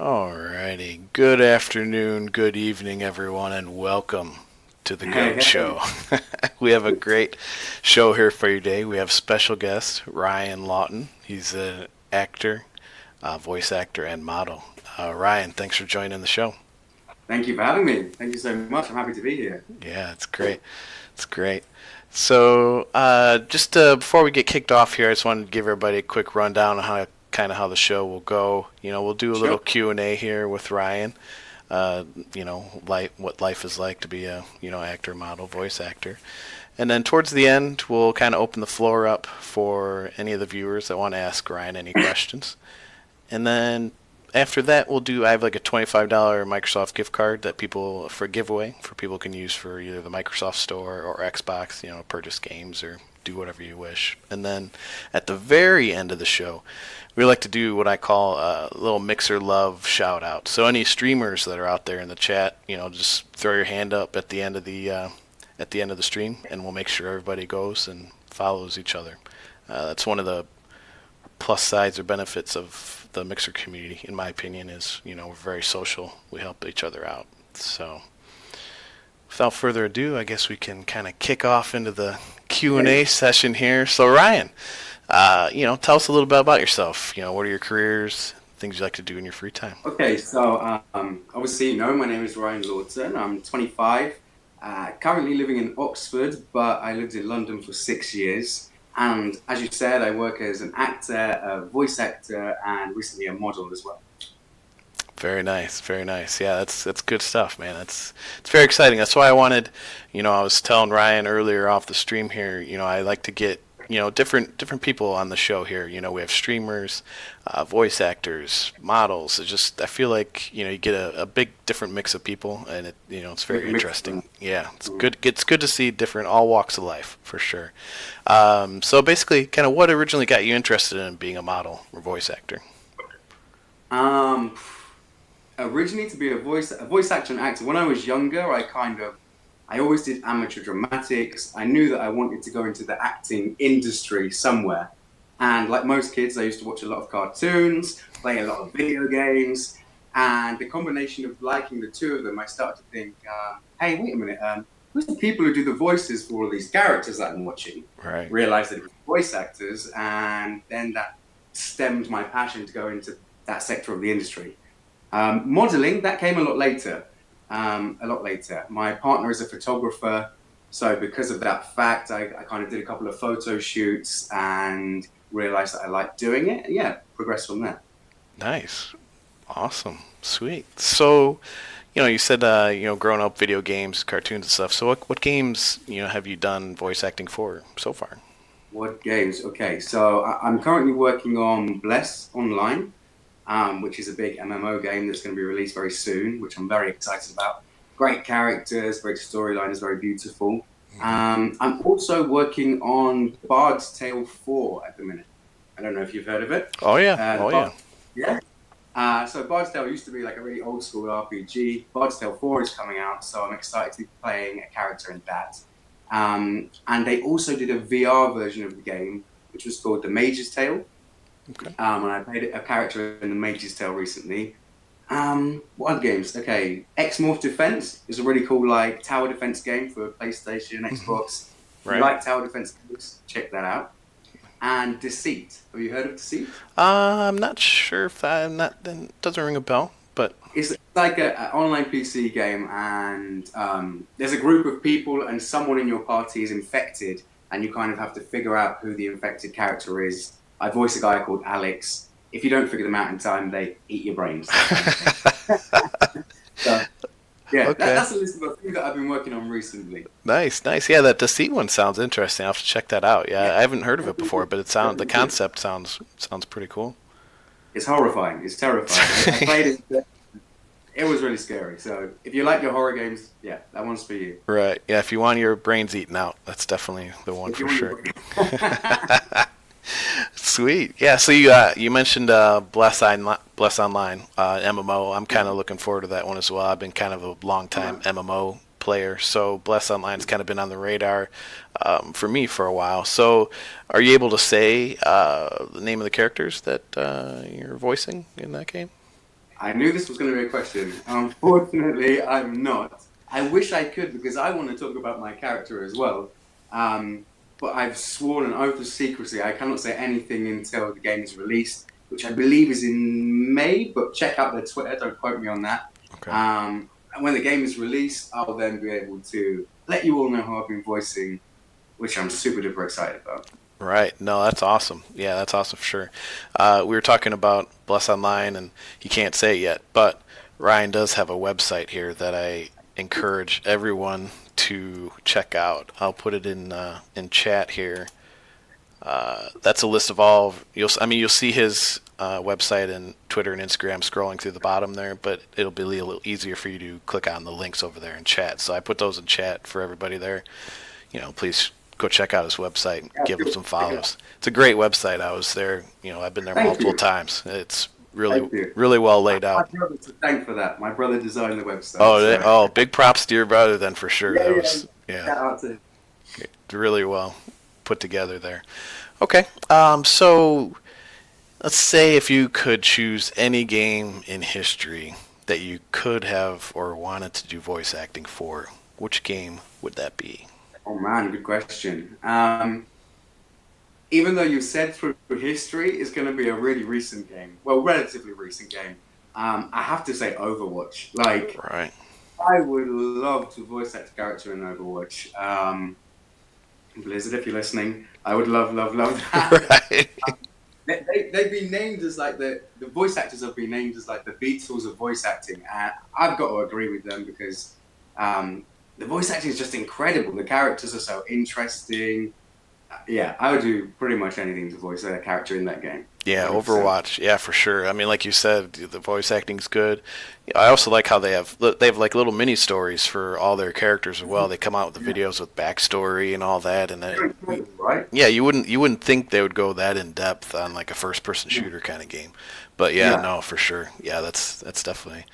Alrighty. Good afternoon, good evening, everyone, and welcome to the Hey, Goat hey. Show. We have a great show here for you today. We have special guest Ryan Laughton. He's an actor, voice actor, and model. Ryan, thanks for joining the show. Thank you for having me. Thank you so much. I'm happy to be here. Yeah, it's great. It's great. So, just before we get kicked off here, I just wanted to give everybody a quick rundown on how the show will go. We'll do a little Sure. Q&A here with Ryan. What life is like to be a actor, model, voice actor, and then towards the end, we'll kind of open the floor up for any of the viewers that want to ask Ryan any questions. And then after that, I have like a $25 Microsoft gift card that people for giveaway for people can use for either the Microsoft Store or Xbox. Purchase games or do whatever you wish. And then at the very end of the show, we like to do what I call a little Mixer Love shout out. So any streamers that are out there in the chat, just throw your hand up at the end of the stream, and we'll make sure everybody goes and follows each other. That's one of the plus sides or benefits of the Mixer community, in my opinion, is we're very social. We help each other out. So without further ado, I guess we can kind of kick off into the Q&A Hey. session here. So Ryan, tell us a little bit about yourself. What are your careers, things you like to do in your free time? Okay, so obviously, my name is Ryan Laughton. I'm 25, currently living in Oxford, but I lived in London for 6 years. And as you said, I work as an actor, a voice actor, and recently a model as well. Very nice, very nice. Yeah, that's good stuff, man. It's very exciting. That's why I wanted, I was telling Ryan earlier off the stream here. I like to get different people on the show here. We have streamers, voice actors, models. I feel like you get a big different mix of people, and it's very Mixed. interesting. Yeah, it's good. It's good to see different all walks of life for sure. So basically, kind of what originally got you interested in being a model or voice actor? Um, Originally to be a voice actor and actor. When I was younger, I always did amateur dramatics. I knew that I wanted to go into the acting industry somewhere. And like most kids, I used to watch a lot of cartoons, play a lot of video games, and the combination of liking the two of them, I started to think, hey, wait a minute, who's the people who do the voices for all these characters that I'm watching? Right. Realized that it was voice actors, and then that stemmed my passion to go into that sector of the industry. Modeling, that came a lot later. A lot later. My partner is a photographer, so because of that fact, I kind of did a couple of photo shoots and realized that I liked doing it. And yeah, progressed from there. Nice. Awesome. Sweet. So, you said, growing up video games, cartoons and stuff. So what games, have you done voice acting for so far? What games? Okay, so I'm currently working on Bless Online, which is a big MMO game that's going to be released very soon, which I'm very excited about. Great characters, great storyline, is very beautiful. I'm also working on Bard's Tale 4 at the minute. I don't know if you've heard of it. Oh yeah. Uh, Oh Bard, yeah. yeah. So Bard's Tale used to be like a really old school RPG. Bard's Tale 4 is coming out, so I'm excited to be playing a character in that. And they also did a VR version of the game, which was called The Mage's Tale. Okay. And I played a character in The Mage's Tale recently. What other games? Okay, X-Morph Defense is a really cool like tower defense game for PlayStation, Xbox. If you Right. like tower defense games, check that out. And Deceit. Have you heard of Deceit? I'm not sure if I'm not. Then doesn't ring a bell, but It's like an online PC game, and there's a group of people, and someone in your party is infected, and you kind of have to figure out who the infected character is. I voice a guy called Alex. If you don't figure them out in time, they eat your brains. That kind of thing. So, yeah, okay. that's a list of things that I've been working on recently. Nice, nice. Yeah, that Deceit one sounds interesting. I'll have to check that out. Yeah, Yeah, I haven't heard of it really before, good. but the Really good. concept sounds pretty cool. It's horrifying. It's terrifying. I played it. It was really scary. So if you like your horror games, yeah, that one's for you. Right. Yeah, if you want your brains eaten out, that's definitely the one If you for want sure. your Sweet. Yeah. So you mentioned Bless Online MMO. I'm kind of looking forward to that one as well. I've been kind of a long time MMO player, so Bless Online's kind of been on the radar for me for a while. So, are you able to say the name of the characters that you're voicing in that game? I knew this was going to be a question. Unfortunately, I'm not. I wish I could because I want to talk about my character as well. Um, but I've sworn an oath of secrecy. I cannot say anything until the game is released, which I believe is in May. But check out their Twitter. Don't quote me on that. Okay. And when the game is released, I'll then be able to let you all know who I've been voicing, which I'm super duper excited about. Right. No, that's awesome. Yeah, that's awesome for sure. We were talking about Bless Online, and he can't say it yet, but Ryan does have a website here that I encourage everyone to check out. I'll put it in chat here. That's a list of all. You'll see his website and Twitter and Instagram scrolling through the bottom there, but it'll be a little easier for you to click on the links over there in chat. So I put those in chat for everybody there. Please go check out his website and give him some follows. It's a great website. I was there. I've been there multiple times. It's really well laid out. My brother to thank for that. My brother designed the website. Oh, big props to your brother then for sure. Yeah, That was Shout out to really well put together there. Okay, so let's say if you could choose any game in history that you could have or wanted to do voice acting for, which game would that be? Oh man, good question. Even though you said through history, it's going to be a really recent game. Well, relatively recent game. I have to say Overwatch. Like, Right. I would love to voice act a character in Overwatch. Blizzard, if you're listening, I would love that. Right. They've been named as like the voice actors have been named as like the Beatles of voice acting, and I've got to agree with them because the voice acting is just incredible. The characters are so interesting. Yeah, I would do pretty much anything to voice a character in that game. Yeah, 100%. Overwatch. Yeah, for sure. I mean, like you said, the voice acting's good. I also like how they have like little mini stories for all their characters as well. They come out with the videos with backstory and all that, and Right? yeah, you wouldn't think they would go that in depth on like a first person shooter kind of game. But yeah, Yeah. no, for sure. Yeah, that's definitely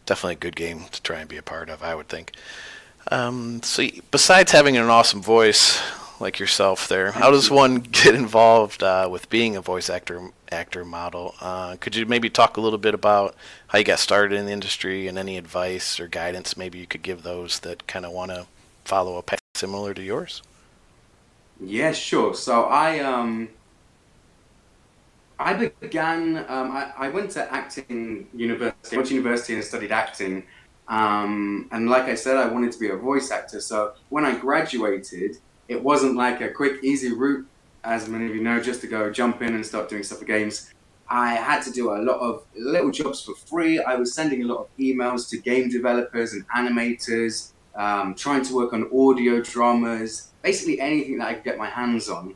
a good game to try and be a part of, I would think. So besides having an awesome voice like yourself there, how does one get involved with being a voice actor model? Could you maybe talk a little bit about how you got started in the industry and any advice or guidance maybe you could give those that kind of want to follow a path similar to yours? Yeah, sure. So I began. I went to acting university. I went to university and studied acting. And like I said, I wanted to be a voice actor. So when I graduated, it wasn't like a quick, easy route, as many of you know, just to go jump in and start doing stuff for games. I had to do a lot of little jobs for free. I was sending a lot of emails to game developers and animators, trying to work on audio dramas, basically anything that I could get my hands on.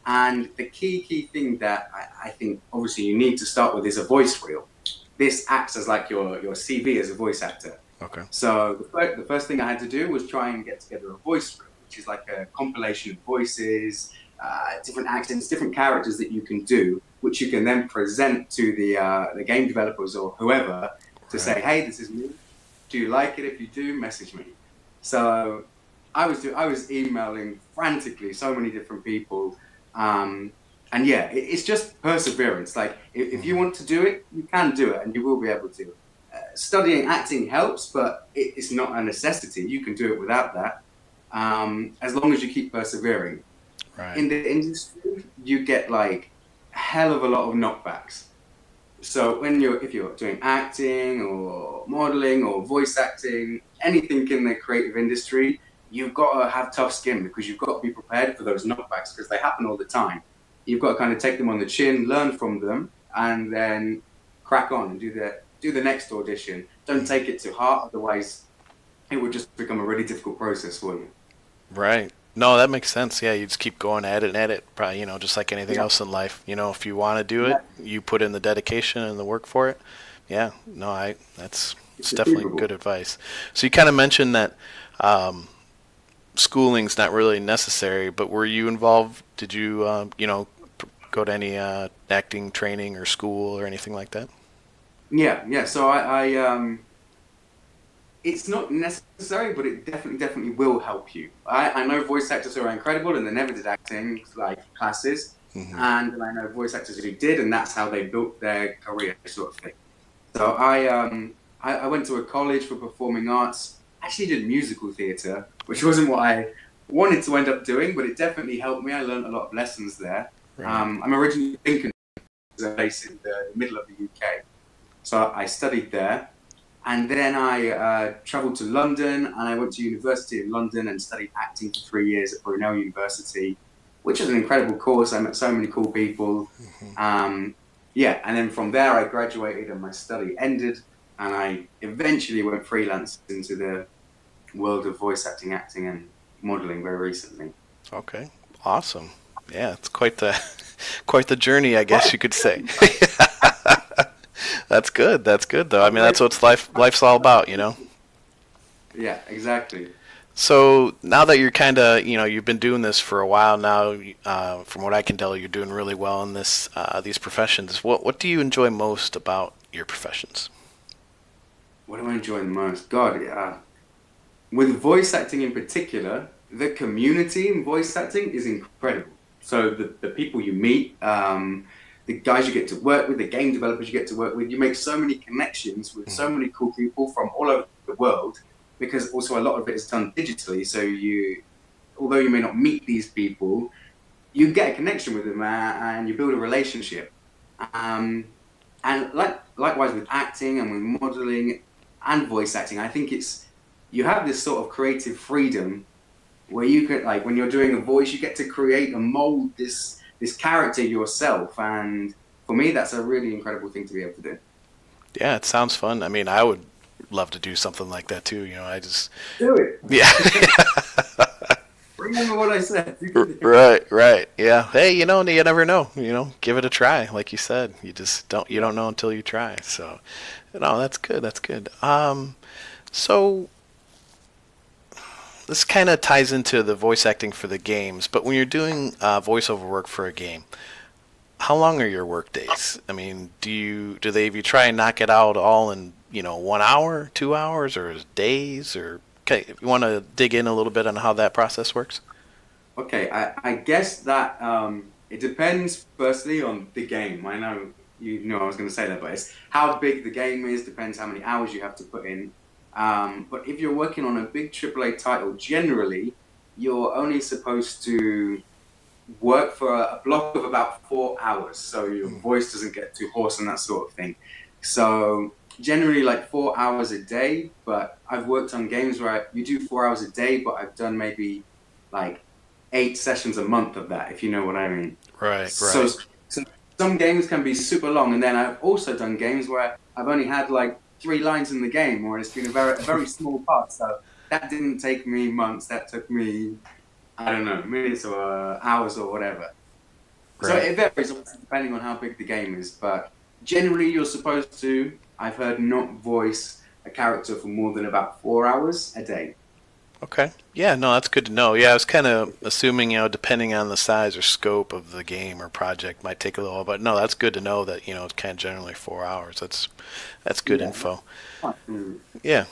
And the key thing that I think obviously you need to start with is a voice reel. This acts as like your CV as a voice actor. Okay. So the first thing I had to do was try and get together a voice reel, which is like a compilation of voices, different accents, different characters that you can do, which you can then present to the game developers or whoever to say, hey, this is me. Do you like it? If you do, message me. So I was emailing frantically so many different people. And yeah, it's just perseverance. Like if you want to do it, you can do it and you will be able to. Studying acting helps, but it's not a necessity. You can do it without that, as long as you keep persevering. Right. In the industry, you get like a hell of a lot of knockbacks. So if you're doing acting or modeling or voice acting, anything in the creative industry, you've got to have tough skin because you've got to be prepared for those knockbacks because they happen all the time. You've got to kind of take them on the chin, learn from them, and then crack on and do the next audition. Don't take it to heart, otherwise it would just become a really difficult process for you. Right. No, that makes sense. Yeah, you just keep going at it and at it. Probably, just like anything else in life. If you want to do it, you put in the dedication and the work for it. Yeah. No, it's definitely good advice. So you kind of mentioned that schooling's not really necessary, but were you involved? Did you, go to any acting training or school or anything like that? Yeah. So it's not necessary, but it definitely will help you. I know voice actors who are incredible and they never did acting like classes, Mm-hmm. and I know voice actors who did, and that's how they built their career, sort of thing. So I went to a college for performing arts. Actually, did musical theatre, which wasn't what I wanted to end up doing, but it definitely helped me. I learned a lot of lessons there. Right. I'm originally thinking a place in the middle of the UK, so I studied there, and then I travelled to London, and I went to university in London and studied acting for 3 years at Brunel University, which is an incredible course. I met so many cool people. Yeah, and then from there I graduated and my study ended, and I eventually went freelance into the world of voice acting, acting, and modeling very recently. Okay. Awesome. Yeah, it's quite the quite the journey, I guess you could say. That's good. That's good, though. I mean, that's what life's all about, you know. Yeah, exactly. So now that you're kind of, you've been doing this for a while now. From what I can tell, you're doing really well in these professions. What do you enjoy most about your professions? What do I enjoy the most? God, yeah. With voice acting in particular, the community in voice acting is incredible. So the people you meet, the guys you get to work with, the game developers you get to work with, you make so many connections with so many cool people from all over the world, because also a lot of it is done digitally. So although you may not meet these people, you get a connection with them and you build a relationship. Um, and likewise with acting and with modeling and voice acting, I think you have this sort of creative freedom where you could, like, when you're doing a voice, you get to create and mold this character yourself, and for me that's a really incredible thing to be able to do. Yeah, it sounds fun. I mean, I would love to do something like that too. I just, Do it. yeah. Remember what I said. You can do it. Right, right. Yeah. Hey, you never know. Give it a try. Like you said, you don't know until you try. So, no, that's good. That's good. So this kind of ties into the voice acting for the games, but when you're doing voiceover work for a game, how long are your work days? I mean, if you try and knock it out all in, 1 hour, 2 hours, or days, or okay, if you want to dig in a little bit on how that process works? Okay, I guess that it depends firstly on the game. I know you know I was going to say that, but it's how big the game is, depends how many hours you have to put in. But if you're working on a big AAA title, generally you're only supposed to work for a block of about 4 hours, so your voice doesn't get too hoarse and that sort of thing. So generally like 4 hours a day, but I've worked on games where you do 4 hours a day, but I've done maybe like 8 sessions a month of that, if you know what I mean. Right, So, right. so some games can be super long, and then I've also done games where I've only had like 3 lines in the game, or it's been a very small part. So that didn't take me months. That took me, I don't know, minutes or hours or whatever. So Right. it varies depending on how big the game is. But generally, you're supposed to, I've heard, not voice a character for more than about 4 hours a day. Okay. Yeah, no, that's good to know. Yeah, I was kind of assuming, depending on the size or scope of the game or project, might take a little, but no, that's good to know that, it's kind of generally 4 hours. That's good Yeah. info. Mm. Yeah.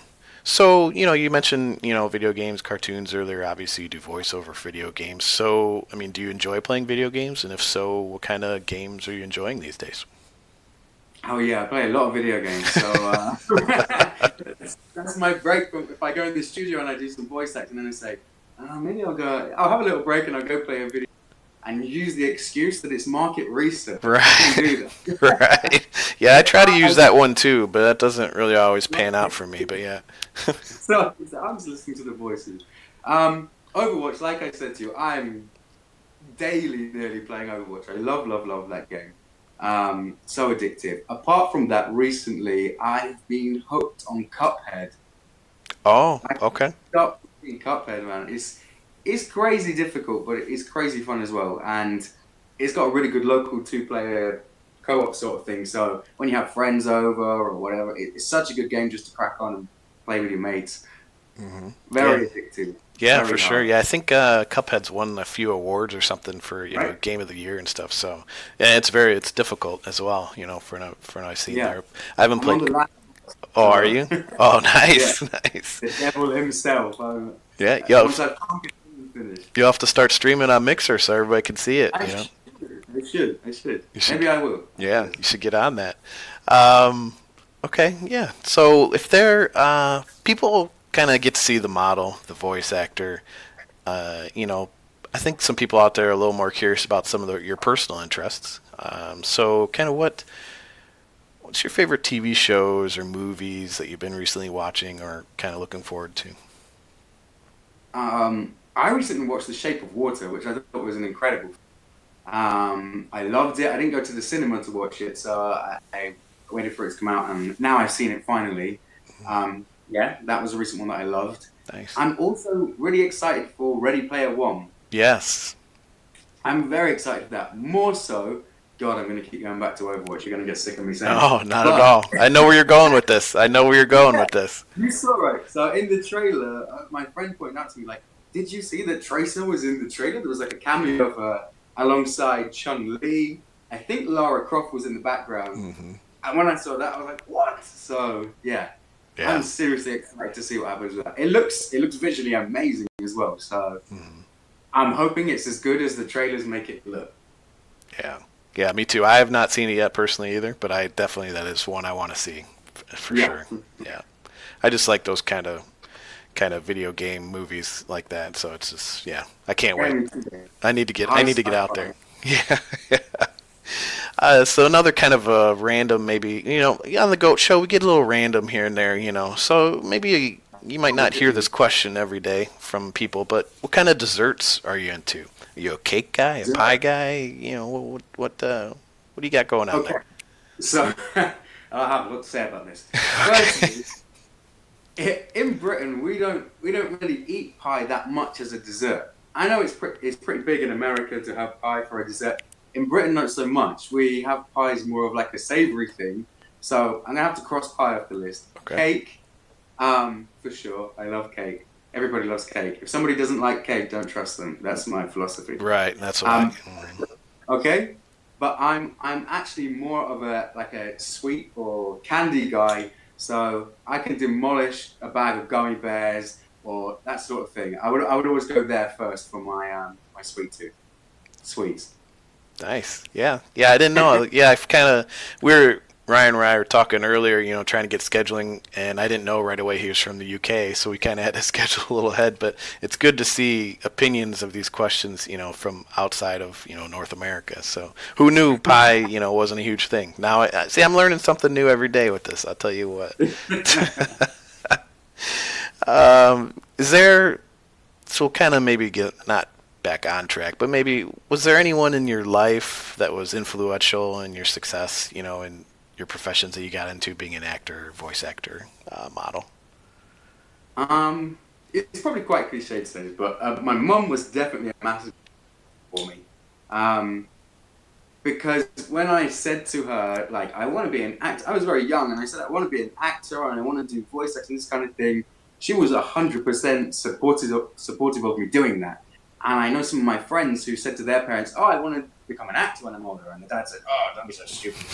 So, you mentioned, video games, cartoons earlier. Obviously, you do voiceover for video games. So, I mean, do you enjoy playing video games? And if so, what kind of games are you enjoying these days? Oh yeah, I play a lot of video games, so that's my break. If I go in the studio and I do some voice acting, and I say, maybe I'll have a little break and I'll go play a video, and use the excuse that it's market research. I can Right. do that. Right. Yeah, I try to use that one too, but that doesn't really always pan out for me. But yeah. So I'm just listening to the voices. Overwatch, like I said to you, I'm daily nearly playing Overwatch. I love, love, love that game. So addictive. Apart from that, recently I've been hooked on Cuphead. Oh, I okay. got in Cuphead, man. It's crazy difficult, but it's crazy fun as well. And it's got a really good local two-player co-op sort of thing. So when you have friends over or whatever, it's such a good game just to crack on and play with your mates. Hmm. Yeah. Very addictive. Yeah, for Very sure. hard. Yeah, I think Cuphead's won a few awards or something for Right? Game of the Year and stuff. So yeah, it's difficult as well. For what I've seen Yeah. there. I haven't I'm on played. the last. Oh, are So you? Oh, yeah, nice, nice. the devil himself. Yeah, yo, Once I've conquered him, I'm finished. you'll have to start streaming on Mixer so everybody can see it. I should. I should. I should. You should. Maybe I will. I Yeah, should. you should get on that. Um, Okay, yeah. So if they're people kind of get to see the model, the voice actor, you know, I think some people out there are a little more curious about some of your personal interests. So kind of what's your favorite TV shows or movies that you've been recently watching or kind of looking forward to? I recently watched The Shape of Water, which I thought was an incredible. I loved it. I didn't go to the cinema to watch it, so I waited for it to come out, and now I've seen it finally. Yeah, that was a recent one that I loved. Nice. I'm also really excited for Ready Player One. Yes. I'm very excited for that. More so, God, I'm going to keep going back to Overwatch. You're going to get sick of me saying it. No, not at But all. I know where you're going with this. I know where you're going with this. you saw it. So in the trailer, my friend pointed out to me, like, did you see that Tracer was in the trailer? There was like a cameo of her alongside Chun-Li. I think Lara Croft was in the background. Hmm. And when I saw that, I was like, what? So, yeah. I'm Yeah. seriously excited to see what happens with that. It looks visually amazing as well. So Hmm. I'm hoping it's as good as the trailers make it look. Yeah. Yeah, me too. I have not seen it yet personally either, but I definitely that is one I want to see for Yeah. sure. Yeah. I just like those kind of video game movies like that, so it's just yeah. I can't wait. I High need to get out there. sci-fi. Yeah. So another kind of a random, maybe on the Goat Show we get a little random here and there, So maybe you might not hear this question every day from people, but what kind of desserts are you into? Are you a cake guy, a pie guy? What do you got going on Okay. there? So I have a lot to say about this. Firstly, in Britain, we don't really eat pie that much as a dessert. I know it's pretty big in America to have pie for a dessert. In Britain, not so much. We have pies more of like a savory thing. So I'm gonna have to cross pie off the list. Okay. Cake, for sure. I love cake. Everybody loves cake. If somebody doesn't like cake, don't trust them. That's my philosophy. Right, that's what Um, okay, but I'm actually more of a sweet or candy guy. So I can demolish a bag of gummy bears or that sort of thing. I would always go there first for my sweet tooth. Sweets. Nice. Yeah. Yeah, I didn't know. Yeah, I've kind of Ryan and I were talking earlier, trying to get scheduling, and I didn't know right away he was from the UK, so we kind of had to schedule a little ahead. But it's good to see opinions of these questions, from outside of, North America. So who knew pie, wasn't a huge thing? Now, see, I'm learning something new every day with this. I'll tell you what. Is there? So we'll kind of maybe get not back on track, but maybe was there anyone in your life that was influential in your success, in your professions that you got into, being an actor, voice actor, model? It's probably quite cliche to say, but my mum was definitely a massive for me. Because when I said to her, like, I want to be an actor, I was very young, and I said, I want to be an actor and I want to do voice acting, this kind of thing. She was 100% supportive of me doing that. And I know some of my friends who said to their parents, oh, I want to become an actor when I'm older. And the dad said, oh, don't be so stupid.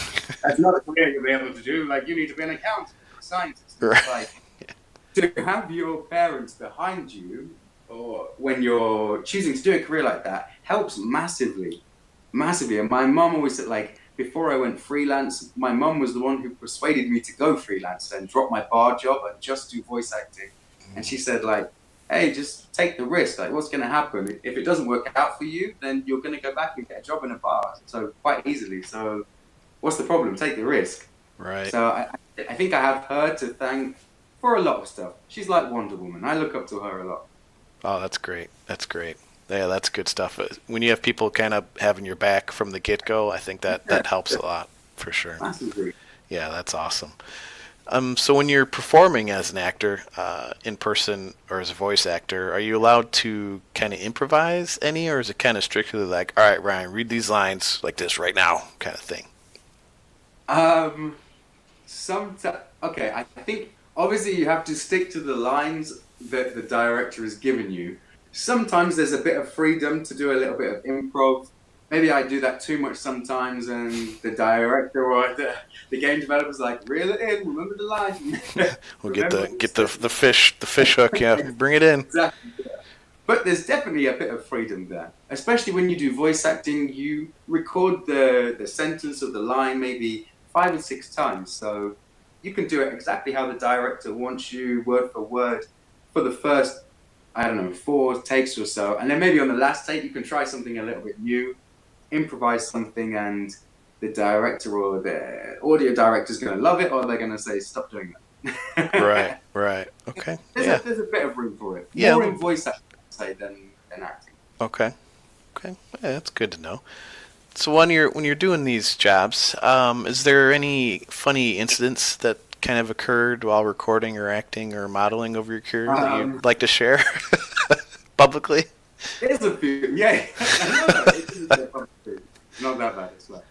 That's not a career you'll be able to do. Like, you need to be an accountant or a scientist. Right. It's like, to have your parents behind you, or when you're choosing to do a career like that, helps massively. Massively. And my mum always said, like, before I went freelance, my mum was the one who persuaded me to go freelance and drop my bar job and just do voice acting. And she said, like, hey, just take the risk. Like, what's going to happen? If it doesn't work out for you, then you're going to go back and get a job in a bar. So quite easily. So what's the problem? Take the risk. Right. So I think I have her to thank for a lot of stuff. She's like Wonder Woman. I look up to her a lot. Oh, that's great. That's great. Yeah, that's good stuff. When you have people kind of having your back from the get-go, I think that helps a lot, for sure. Massively. Yeah, that's awesome. So when you're performing as an actor, in person or as a voice actor, are you allowed to kind of improvise any, or is it kind of strictly like, all right, Ryan, read these lines like this right now, kind of thing? Sometimes, okay, I think obviously you have to stick to the lines that the director has given you. Sometimes there's a bit of freedom to do a little bit of improv. Maybe I do that too much sometimes, and the director or the game developer's like, reel it in, remember the line. We'll get the fish hook, yeah, bring it in. Exactly. Yeah. But there's definitely a bit of freedom there, especially when you do voice acting. You record the sentence of the line maybe 5 or 6 times, so you can do it exactly how the director wants you, word for word, for the first, I don't know, 4 takes or so. And then maybe on the last take, you can try something a little bit new, improvise something, and the director or the audio director is going to love it, or they're going to say, stop doing Right, that. right. Okay. There's a bit of room for it. Yeah. More in voice acting, I'd say, than acting. Okay. Okay. Yeah, that's good to know. So when you're doing these jobs, is there any funny incidents that kind of occurred while recording or acting or modeling over your career that you'd like to share publicly? There's a few, yeah. No, it is a bit publicly. Not that bad, it's well.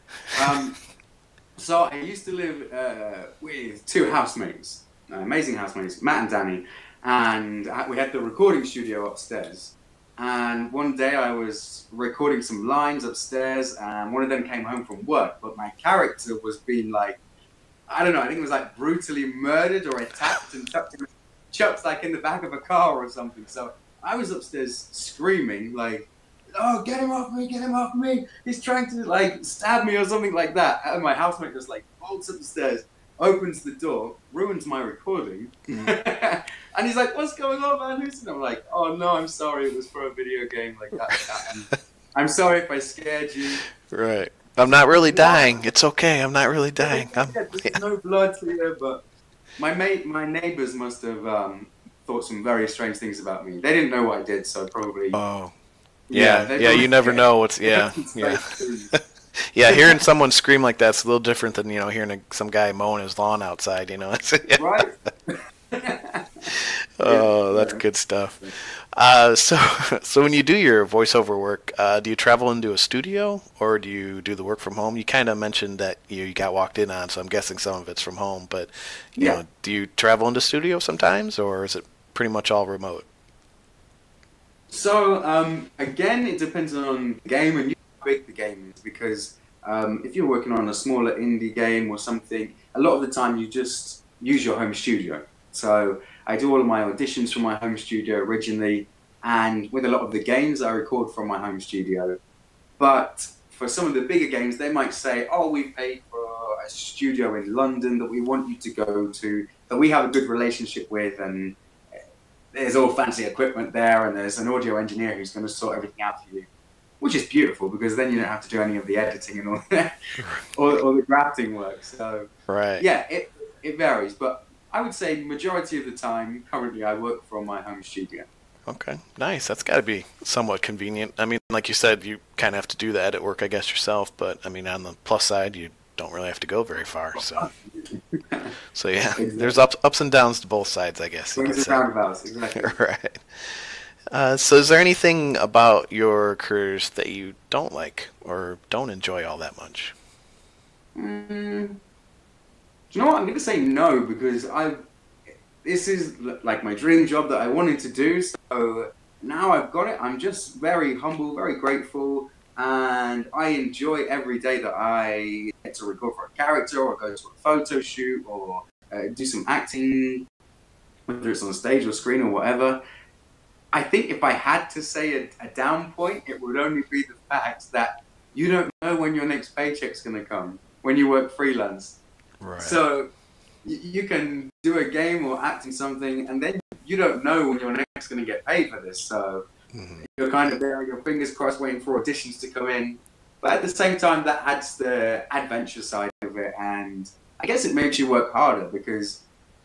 So I used to live with 2 housemates, amazing housemates, Matt and Danny, and we had the recording studio upstairs. And one day I was recording some lines upstairs, and one of them came home from work, but my character was being like, I don't know, I think it was like brutally murdered or attacked and chucked like in the back of a car or something. So I was upstairs screaming like, oh, get him off me, he's trying to like stab me or something like that. And my housemate just like bolts up the stairs, opens the door, ruins my recording. And he's like, what's going on, man? And I'm like, oh no, I'm sorry, it was for a video game like that. And I'm sorry if I scared you. Right. I'm not really dying. It's okay. I'm not really dying. There's no blood here, but my neighbors must have thought some very strange things about me. They didn't know what I did, so probably. Oh. Yeah, you never know what's, yeah. Yeah, Yeah. hearing someone scream like that's a little different than, hearing some guy mowing his lawn outside, Right? Oh, that's good stuff. So when you do your voiceover work, do you travel into a studio or do you do the work from home? You kind of mentioned that you got walked in on, so I'm guessing some of it's from home, but you know, do you travel into studio sometimes or is it pretty much all remote? So, again, it depends on the game and how big the game is, because if you're working on a smaller indie game or something, a lot of the time you just use your home studio. So I do all of my auditions from my home studio originally, and with a lot of the games I record from my home studio. But for some of the bigger games, they might say, oh, we've paid for a studio in London that we want you to go to, that we have a good relationship with, and there's all fancy equipment there, and there's an audio engineer who's going to sort everything out for you, which is beautiful because then you don't have to do any of the editing and all that, or the grafting work. So, yeah, it varies, but I would say majority of the time, currently, I work from my home studio. Okay, nice. That's got to be somewhat convenient. I mean, like you said, you kind of have to do the edit work, I guess, yourself. But I mean, on the plus side, you don't really have to go very far. So, so yeah, exactly. There's ups and downs to both sides, I guess. Swings and roundabouts, exactly. Right. So, is there anything about your careers that you don't like or don't enjoy all that much? You know what? I'm going to say no because this is like my dream job that I wanted to do. So now I've got it. I'm just very humble, very grateful, and I enjoy every day that I get to record for a character or go to a photo shoot or do some acting, whether it's on stage or screen or whatever. I think if I had to say a down point, it would only be the fact that you don't know when your next paycheck's going to come when you work freelance. Right. So you can do a game or act in something, and then you don't know when you're next going to get paid for this. So you're kind of there, your fingers crossed, waiting for auditions to come in. But at the same time, that adds the adventure side of it, and I guess it makes you work harder because,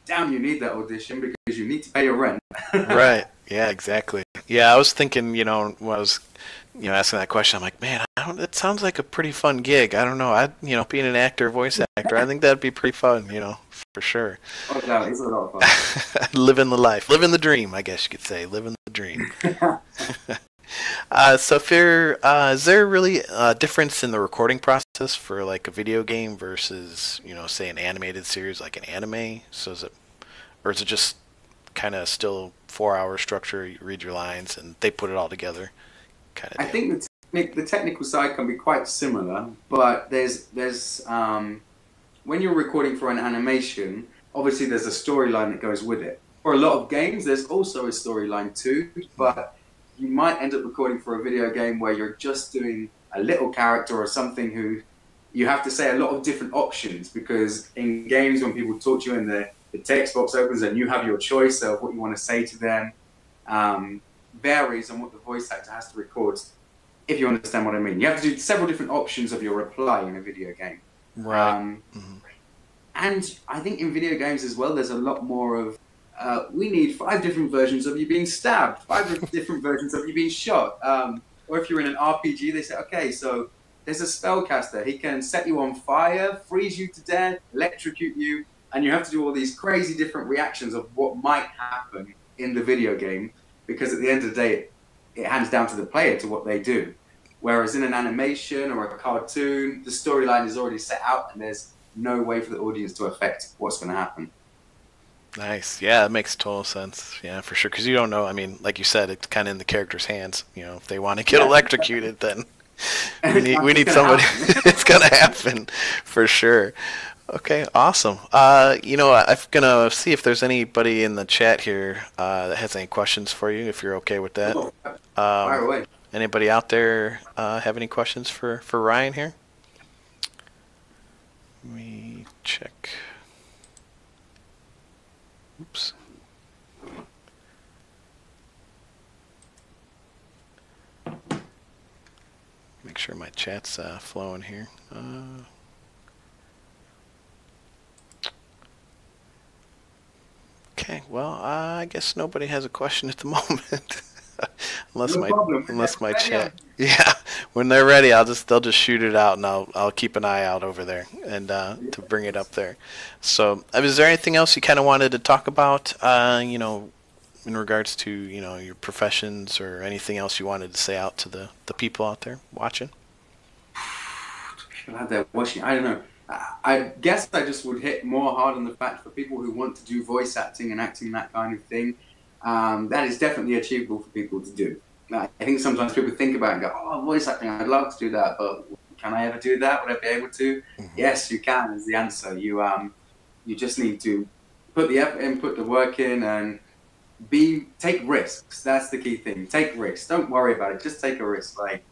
damn, you need that audition because you need to pay your rent. Right. Yeah. Exactly. Yeah. I was thinking, when I was, asking that question, I'm like, man, it sounds like a pretty fun gig. I don't know. Being an actor, voice actor, I think that'd be pretty fun, for sure. Oh, no, it's a lot of fun. Living the life, living the dream, I guess you could say, living the dream. So is there really a difference in the recording process for like a video game versus, say an animated series like an anime? So is it just kind of still 4-hour structure, you read your lines and they put it all together kind of deal? I think the technical side can be quite similar, but there's when you're recording for an animation, obviously there's a storyline that goes with it. For a lot of games, there's also a storyline too, but you might end up recording for a video game where you're just doing a little character or something who, you have to say a lot of different options, because in games when people talk to you and the text box opens and you have your choice of what you want to say to them, varies on what the voice actor has to record, if you understand what I mean. You have to do several different options of your reply in a video game. Right. Mm-hmm. And I think in video games as well, there's a lot more of, we need 5 different versions of you being stabbed, 5 different versions of you being shot. Or if you're in an RPG, they say, okay, so there's a spellcaster. He can set you on fire, freeze you to death, electrocute you, and you have to do all these crazy different reactions of what might happen in the video game, because at the end of the day, it hands down to the player to what they do. Whereas in an animation or a cartoon, the storyline is already set out and there's no way for the audience to affect what's going to happen. Nice. Yeah, that makes total sense. Yeah, for sure. Because you don't know. I mean, like you said, it's kind of in the character's hands. You know, if they want to get electrocuted, then we need somebody. It's gonna happen for sure. Okay, awesome. I'm gonna see if there's anybody in the chat here that has any questions for you. If you're okay with that. Fire away. Anybody out there have any questions for Ryan here? Let me check. Oops. Make sure my chat's flowing here. Okay, well, I guess nobody has a question at the moment. unless my chat. Yeah, when they're ready, they'll just shoot it out, and I'll keep an eye out over there and to bring it up there. So, is there anything else you kind of wanted to talk about? In regards to your professions, or anything else you wanted to say out to the people out there watching? People out there watching, I don't know. I guess I just would hit more hard on the fact for people who want to do voice acting and acting that kind of thing. That is definitely achievable for people to do. I think sometimes people think about it and go, oh, voice acting, I'd love to do that, but can I ever do that? Would I be able to? Mm-hmm. Yes, you can, is the answer. You just need to put the effort in, put the work in, and take risks. That's the key thing. Take risks. Don't worry about it. Just take a risk. Like,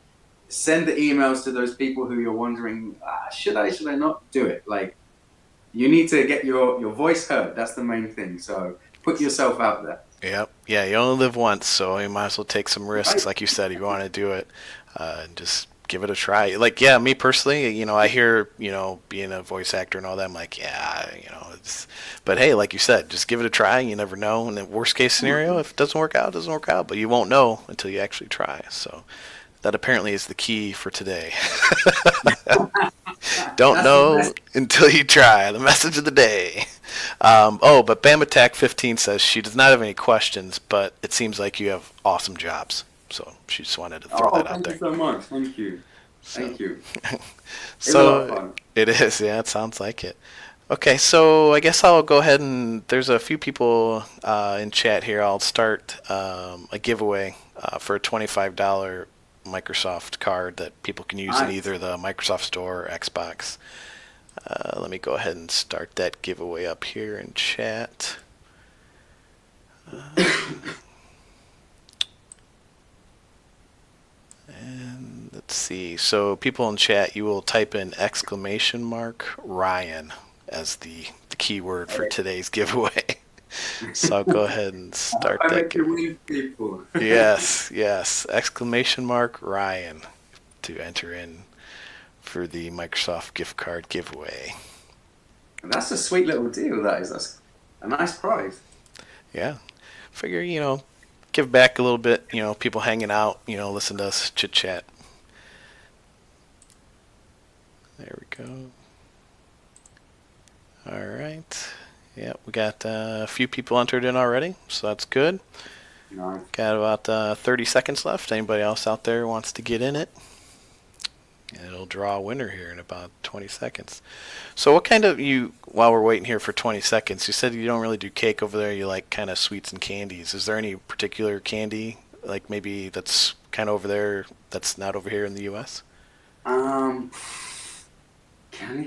send the emails to those people who you're wondering, should I not do it? Like, you need to get your voice heard. That's the main thing. So put yourself out there. Yep. Yeah, you only live once, so you might as well take some risks, like you said, if you want to do it. And just give it a try. Like, yeah, me personally, I hear, being a voice actor and all that, I'm like, yeah, but hey, like you said, just give it a try. You never know. And the worst case scenario, if it doesn't work out, it doesn't work out. But you won't know until you actually try. So that apparently is the key for today. Don't know until you try. The message of the day. But Bam Attack 15 says she does not have any questions, but it seems like you have awesome jobs. So she just wanted to throw that out there. Thank you so much. Thank you. Thank you. So it is. Yeah, it sounds like it. Okay, so I guess I'll go ahead and there's a few people in chat here. I'll start a giveaway for a $25 Microsoft card that people can use in either the Microsoft Store or Xbox. Let me go ahead and start that giveaway up here in chat. And let's see. So people in chat, you will type in !Ryan as the keyword for today's giveaway. So I'll go ahead and start that. People. Yes. !Ryan to enter in for the Microsoft gift card giveaway. And that's a sweet little deal, that is. That's a nice prize. Yeah. Figure, give back a little bit, people hanging out, listen to us chit chat. There we go. All right. Yeah, we got a few people entered in already, so that's good. Nice. Got about 30 seconds left. Anybody else out there wants to get in it? And it'll draw a winner here in about 20 seconds. So what kind of, while we're waiting here for 20 seconds, you said you don't really do cake over there. You like kind of sweets and candies. Is there any particular candy, like maybe that's kind of over there that's not over here in the U.S.? Candy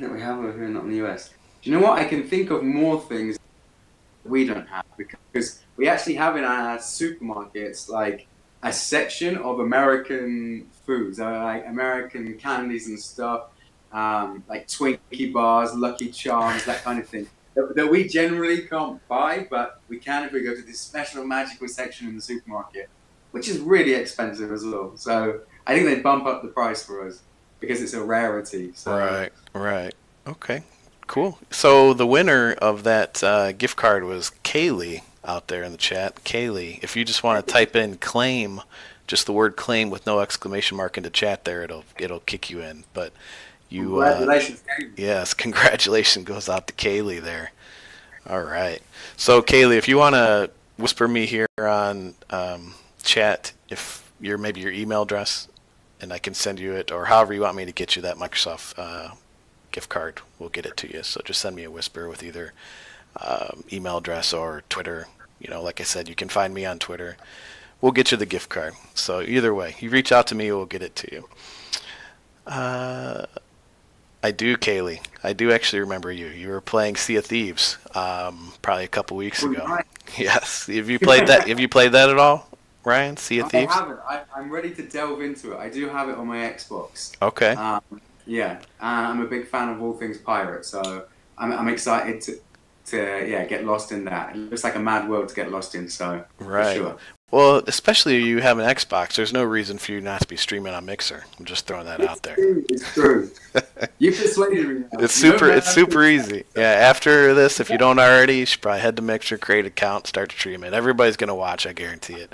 that we have over here, not in the U.S. Do you know what? I can think of more things we don't have, because we actually have in our supermarkets like a section of American foods, like American candies and stuff. like Twinkie bars, Lucky Charms, that kind of thing. That we generally can't buy, but we can if we go to this special magical section in the supermarket, which is really expensive as well. So I think they bump up the price for us because it's a rarity. So Right, right. Okay, cool. So the winner of that gift card was Kaylee out there in the chat. Kaylee, if you just want to type in claim, just the word claim with no exclamation mark into chat there, it'll kick you in. But you, congratulations, Kate. yes, congratulations goes out to Kaylee there. All right. So Kaylee, if you want to whisper me here on chat, if maybe your email address, and I can send you it, or however you want me to get you that Microsoft gift card, we'll get it to you. So just send me a whisper with either email address or Twitter. You know, like I said, you can find me on Twitter. We'll get you the gift card. So either way, you reach out to me, we'll get it to you. I do, Kaylee. I do actually remember you. You were playing Sea of Thieves, probably a couple weeks ago. Right. Yes. Have you played that? Have you played that at all, Ryan? Sea of I Thieves? haven't. I'm ready to delve into it. I do have it on my Xbox. Okay. Yeah, I'm a big fan of all things pirate, so I'm excited to yeah get lost in that. It looks like a mad world to get lost in, so for Right. sure. Well, especially if you have an Xbox, there's no reason for you not to be streaming on Mixer. I'm just throwing that out there. It's true. You persuaded me. Now. It's You don't super. It's have super to- easy. Yeah. After this, if you don't already, you should probably head to Mixer, create an account, start streaming. Everybody's gonna watch. I guarantee it.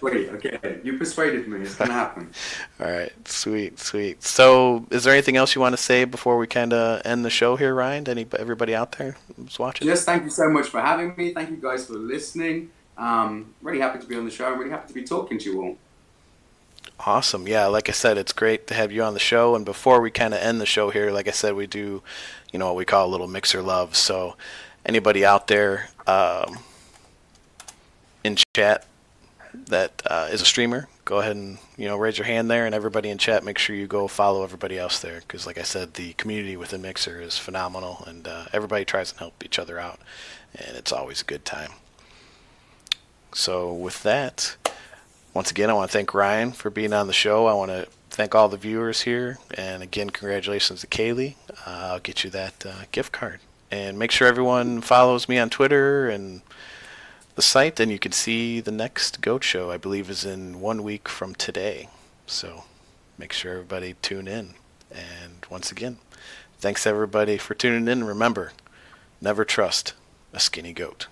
Wait, okay. You persuaded me. It's gonna happen. All right. Sweet. Sweet. So, is there anything else you want to say before we kind of end the show here, Ryan? Everybody out there who's watching? Just thank you so much for having me. Thank you guys for listening. Really happy to be on the show. I'm really happy to be talking to you all. Awesome. Yeah, like I said, it's great to have you on the show. And before we kind of end the show here, like I said, we do, what we call a little Mixer love. So anybody out there in chat that is a streamer, go ahead and, raise your hand there. And everybody in chat, make sure you go follow everybody else there. Because like I said, the community within Mixer is phenomenal. And everybody tries to help each other out. And it's always a good time. So with that, once again, I want to thank Ryan for being on the show. I want to thank all the viewers here. And again, congratulations to Kaylee. I'll get you that gift card. And make sure everyone follows me on Twitter and the site. And you can see the next GOAT show, I believe, is in 1 week from today. So make sure everybody tune in. And once again, thanks everybody for tuning in. Remember, never trust a skinny goat.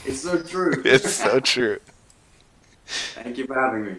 It's so true. It's so true. Thank you for having me.